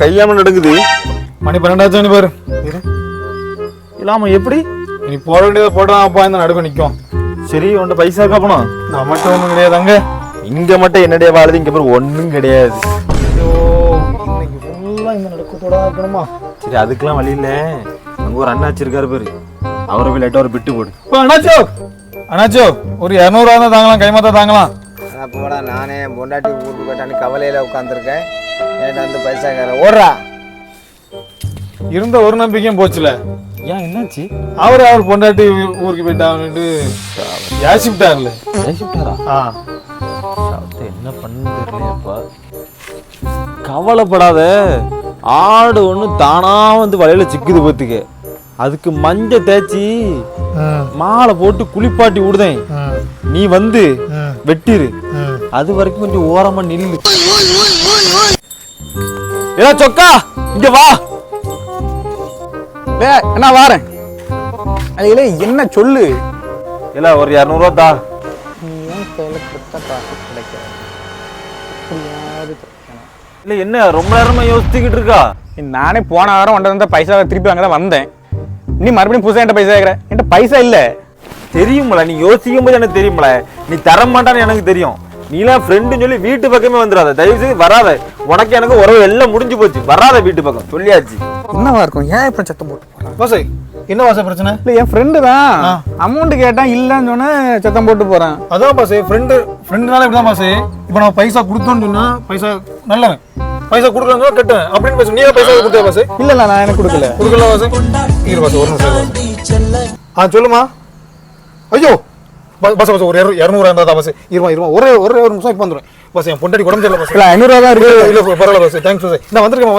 கையாம நடக்குது. மணி 12 பாரு. இல்லாம எப்படி நீ போட வேண்டியதை போட்டான் அப்பா இந்த நடுக்க நிற்கும். சரி உன்ட பைசா காப்பணும். நம்மகிட்ட ஒன்றும் கிடையாதுங்க. இங்க மட்டும் என்னடைய வாழுது, இங்க பேர் ஒன்றும் கிடையாது. ஐயோ இன்னைக்கு ஃபுல்லாக இந்த நடுக்கத்தோட இருக்கணுமா? சரி அதுக்கெல்லாம் வழி இல்லை. அங்க ஒரு அண்ணாச்சி இருக்காரு பேரு, அவரை போய் லைட்டாக ஒரு பிட்டு போடு. அண்ணாச்சோ அண்ணாச்சோ ஒரு 200 தான் தாங்கலாம், கைமாத்தா தாங்கலாம். போடா, நானே பொண்டாட்டி ஊருக்கு போயிட்டான்னு கவலையில் உட்காந்துருக்கேன். என்கிட்ட வந்து பைசாக்கார ஓடுறா. இருந்த ஒரு நம்பிக்கையும் போச்சுல. ஏன் என்னாச்சு? அவர் பொண்டாட்டி ஊருக்கு போயிட்டாங்கன்ட்டு யாசிவிட்டார்ல. என்ன பண்ணு தெரியலையாப்பா. கவலைப்படாத, ஆடு ஒண்ணு தானா வந்து வலையில சிக்குது பத்துக்க. அதுக்கு மஞ்சள் தேய்ச்சி மாலை போட்டு குளிப்பாட்டி விடுதேன். நீ வந்து வெட்டிரு, அது வரைக்கும் கொஞ்சம் ஓரமா நில்லு. ஏடா சொக்கா இங்க வா. என்ன வாரேன். அதுல என்ன சொல்லு. இல்ல ஒரு 200 ரூபா தா. இல்ல என்ன ரொம்ப நேரமா யோசிச்சுக்கிட்டு இருக்கா? நானே போன வாரம் ஒன்றரை பைசா திருப்பி அங்கதான் வந்தேன். நீ மறுபடியும் புதுசா என்கிட்ட பைசா கேட்குற. என்கிட்ட பைசா இல்ல. தெரியும்ல, நீ யோசிக்கும் போது எனக்கு தெரியும்ல, நீ தர மாட்டான்னு எனக்கு தெரியும். நீலாம் ஃப்ரெண்டுன்னு சொல்லி வீட்டு பக்கமே வந்துடாத, தயவு செய்து வராத. உனக்கு எனக்கு உறவு எல்லாம் முடிஞ்சு போச்சு, வராத வீட்டு பக்கம், சொல்லியாச்சு. என்னவா இருக்கும்? ஏன் இப்ப சத்தம் போட்டு வாசை என்ன வாசை பிரச்சனை? இல்ல என் ஃப்ரெண்டு தான் அமௌண்ட் கேட்டான், இல்லன்னு சொன்னா சத்தம் போட்டு போறான். அதான் பாசே ஃப்ரெண்டுனால இப்படிதான் பாசே. இப்போ நம்ம பைசா கொடுத்தோன்னு சொன்னா பைசா நல்லவன், பைசா கொடுக்குறாங்க கட்டுவேன் அப்படின்னு பேச. நீ பைசா கொடுத்தா பாசே? இல்ல நான் எனக்கு கொடுக்கல பாசே. இரு பாசே ஒரு நிமிஷம். சொல்லுமா. ஐயோ பஸ் ஒரு 200 இருந்தா பாசே. இருமா ஒரே ஒரு நிமிஷம் இப்போ வந்துடும் பாசே. என் பொண்டாட்டி உடம்பு சரியில்லை பாசே. இல்ல 500 ரூபா தான் இருக்கு. இல்ல பரவாயில்ல பாசே, தேங்க்ஸ் பாசே. நான் வந்துருக்கேம்மா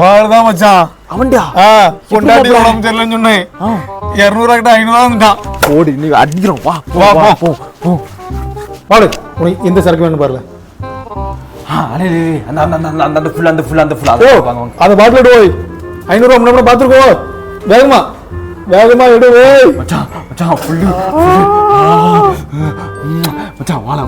யார் மச்சான் அவன்டா. பொண்டாட்டி உடம்பு தெரியலன்னு சொன்னேன். 200 கிட்ட 500 வந்துட்டான். ஓடி நீ அடிக்கிறோம். வா வா வா போ போ. பாரு உனக்கு இந்த சரக்கு வேணும் பாருல. அந்த ஃபுல் அதை பாட்டில் போய் 500 ரூபா முன்னாடி பாத்துருக்கோ. வேகமா எடு போய். மச்சான் ஃபுல்லு மச்சான் வாழ